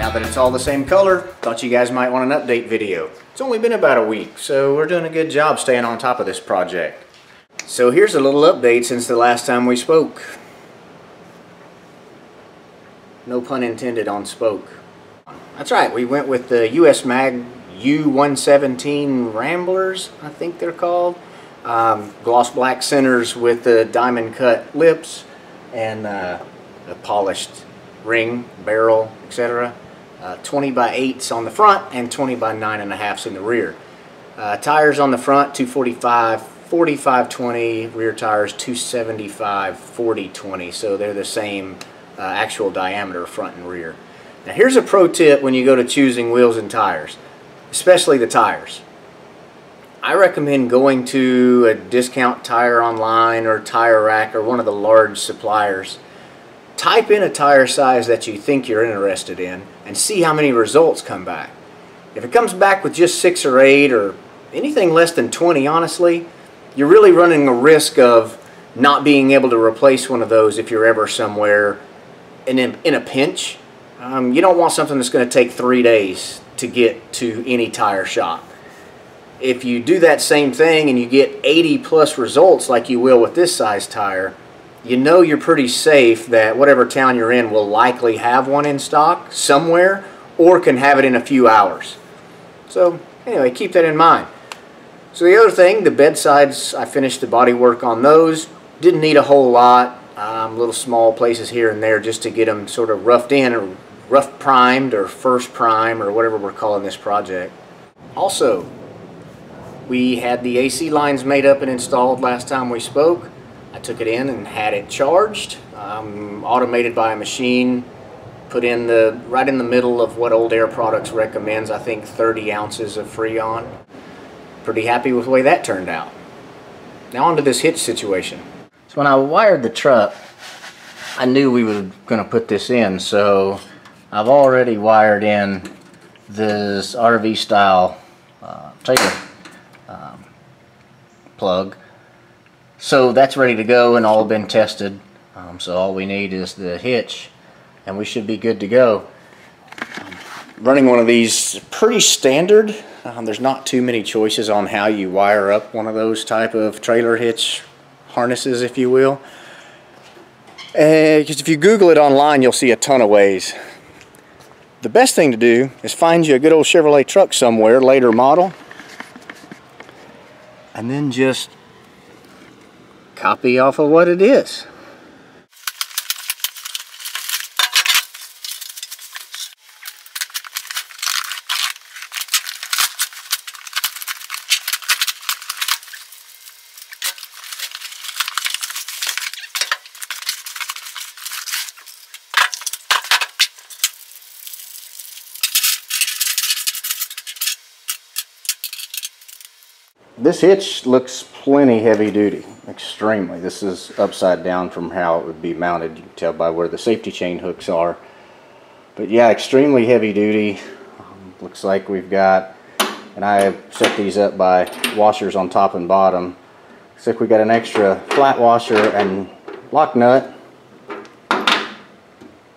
Now that it's all the same color, thought you guys might want an update video. It's only been about a week, so we're doing a good job staying on top of this project. So here's a little update since the last time we spoke. No pun intended on spoke. That's right, we went with the US Mag U117 Ramblers, I think they're called. Gloss black centers with the diamond cut lips and a polished ring, barrel, etc. 20 by 8s on the front and 20 by 9.5s in the rear. Tires on the front 245 45/20, rear tires 275 40/20, so they're the same actual diameter front and rear. Now here's a pro tip when you go to choosing wheels and tires, especially the tires. I recommend going to a discount tire online or Tire Rack or one of the large suppliers. Type in a tire size that you think you're interested in and see how many results come back. If it comes back with just 6 or 8 or anything less than 20, honestly, you're really running a risk of not being able to replace one of those if you're ever somewhere in a pinch. You don't want something that's going to take 3 days to get to any tire shop. If you do that same thing and you get 80 plus results like you will with this size tire, you know you're pretty safe that whatever town you're in will likely have one in stock somewhere or can have it in a few hours. So anyway, keep that in mind. So the other thing, the bedsides, I finished the body work on those. Didn't need a whole lot, little small places here and there just to get them sort of roughed in or rough primed or first prime or whatever we're calling this project. Also, we had the AC lines made up and installed last time we spoke. I took it in and had it charged, automated by a machine, put in right in the middle of what Old Air Products recommends, I think 30 ounces of Freon. Pretty happy with the way that turned out. Now on to this hitch situation. So when I wired the truck, I knew we were going to put this in, so I've already wired in this RV style trailer plug. So that's ready to go and all been tested. So all we need is the hitch and we should be good to go. Running one of these pretty standard. There's not too many choices on how you wire up one of those type of trailer hitch harnesses, if you will. Because if you Google it online, you'll see a ton of ways. The best thing to do is find you a good old Chevrolet truck somewhere, later model, and then just copy off of what it is. This hitch looks plenty heavy duty, extremely. This is upside down from how it would be mounted. You can tell by where the safety chain hooks are. But yeah, extremely heavy duty. Looks like we've got, and I have set these up by washers on top and bottom. Looks like we got an extra flat washer and lock nut. But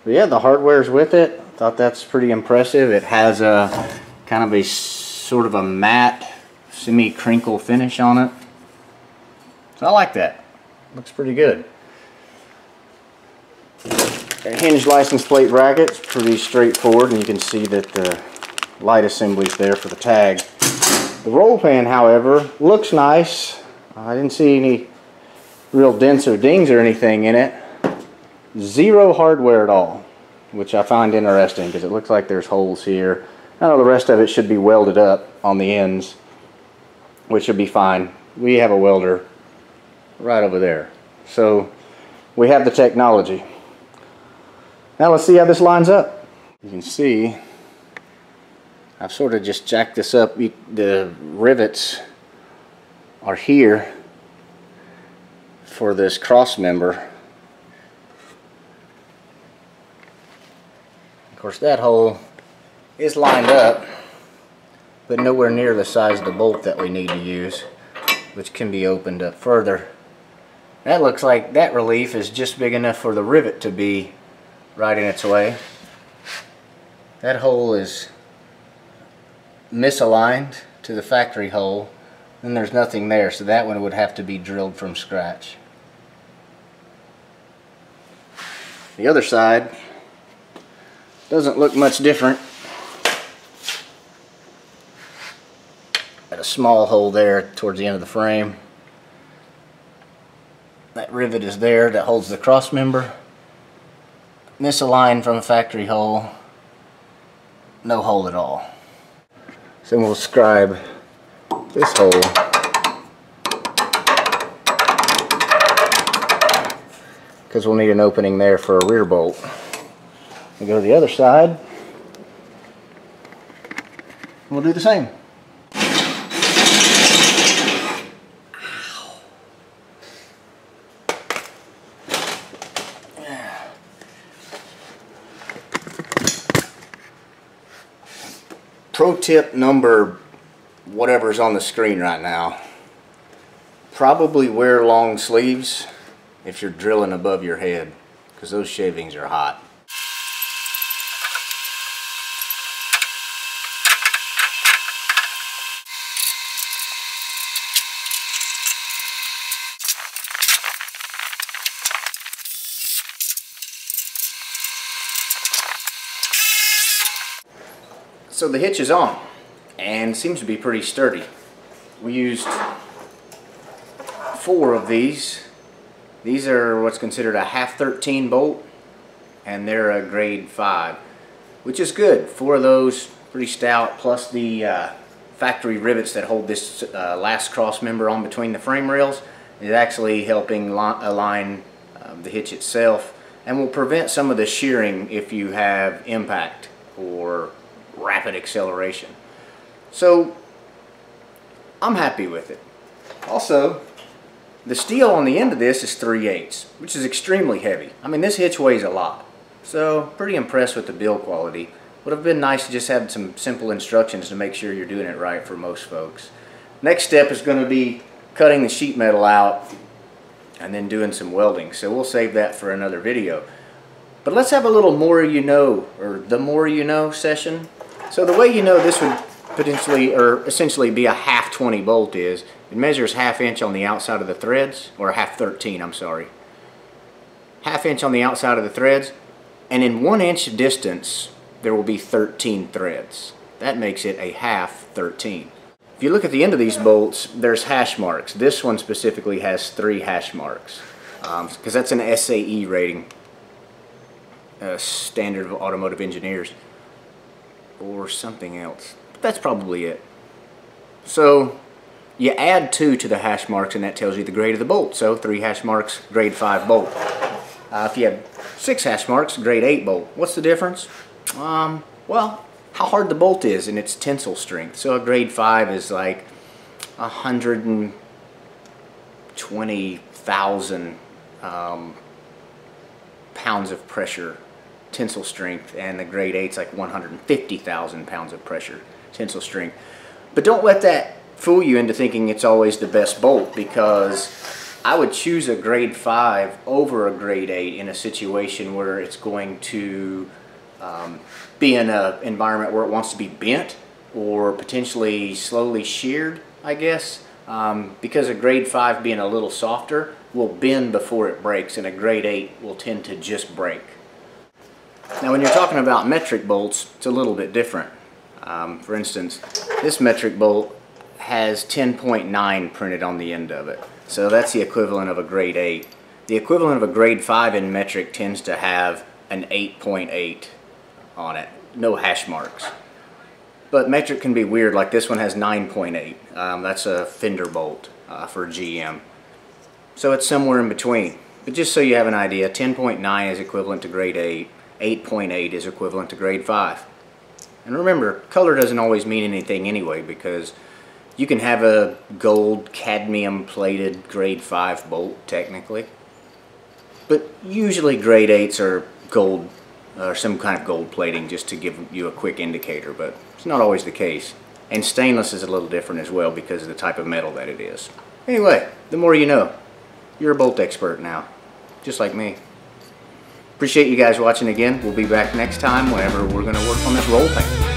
yeah, the hardware's with it. Thought that's pretty impressive. It has a kind of a sort of a matte semi-crinkle finish on it. So I like that. Looks pretty good. A Hinge license plate bracket's pretty straightforward, and you can see that the light assembly's there for the tag. The roll pan, however, looks nice. I didn't see any real dents or dings or anything in it. Zero hardware at all, which I find interesting because it looks like there's holes here. I know the rest of it should be welded up on the ends, which should be fine. We have a welder right over there. So we have the technology. Now let's see how this lines up. You can see I've sort of just jacked this up. The rivets are here for this cross member. Of course, that hole is lined up, but nowhere near the size of the bolt that we need to use, which can be opened up further. That looks like that relief is just big enough for the rivet to be right in its way. That hole is misaligned to the factory hole. Then there's nothing there, so that one would have to be drilled from scratch. The other side doesn't look much different. Got a small hole there towards the end of the frame. That rivet is there that holds the cross member. Misaligned from a factory hole. No hole at all. So we'll scribe this hole. Because we'll need an opening there for a rear bolt. We'll go to the other side. We'll do the same. Pro tip number whatever's on the screen right now. Probably wear long sleeves if you're drilling above your head, because those shavings are hot. So the hitch is on and seems to be pretty sturdy. We used 4 of these. These are what's considered a half 13 bolt, and they're a grade 5, which is good. 4 of those, pretty stout, plus the factory rivets that hold this last cross member on between the frame rails is actually helping align the hitch itself, and will prevent some of the shearing if you have impact or rapid acceleration. So I'm happy with it. Also, the steel on the end of this is 3/8, which is extremely heavy. I mean, this hitch weighs a lot. So pretty impressed with the build quality. Would have been nice to just have some simple instructions to make sure you're doing it right for most folks. Next step is going to be cutting the sheet metal out and then doing some welding. So we'll save that for another video. But let's have a little more you know, or the more you know session. So the way you know this would potentially, or essentially be a half 20 bolt is, it measures 1/2 inch on the outside of the threads, or half 13, I'm sorry. 1/2 inch on the outside of the threads, and in 1 inch distance, there will be 13 threads. That makes it a half 13. If you look at the end of these bolts, there's hash marks. This one specifically has 3 hash marks, because that's an SAE rating. Standard of Automotive Engineers, or something else. But that's probably it. So you add 2 to the hash marks and that tells you the grade of the bolt. So 3 hash marks, grade 5 bolt. If you have 6 hash marks, grade 8 bolt. What's the difference? Well, how hard the bolt is and its tensile strength. So a grade 5 is like 120,000 pounds of pressure tensile strength, and the grade 8's like 150,000 pounds of pressure tensile strength. But don't let that fool you into thinking it's always the best bolt, because I would choose a grade 5 over a grade 8 in a situation where it's going to be in an environment where it wants to be bent or potentially slowly sheared, I guess, because a grade 5 being a little softer will bend before it breaks, and a grade 8 will tend to just break. Now when you're talking about metric bolts, it's a little bit different. For instance, this metric bolt has 10.9 printed on the end of it. So that's the equivalent of a grade 8. The equivalent of a grade 5 in metric tends to have an 8.8 on it. No hash marks. But metric can be weird, like this one has 9.8. That's a fender bolt for GM. So it's somewhere in between. But just so you have an idea, 10.9 is equivalent to grade 8. 8.8 is equivalent to grade 5. And remember, color doesn't always mean anything anyway, because you can have a gold cadmium plated grade 5 bolt technically. But usually grade 8s are gold, or some kind of gold plating, just to give you a quick indicator, but it's not always the case. And stainless is a little different as well because of the type of metal that it is. Anyway, the more you know. You're a bolt expert now, just like me. Appreciate you guys watching again. We'll be back next time whenever we're going to work on this roll paint.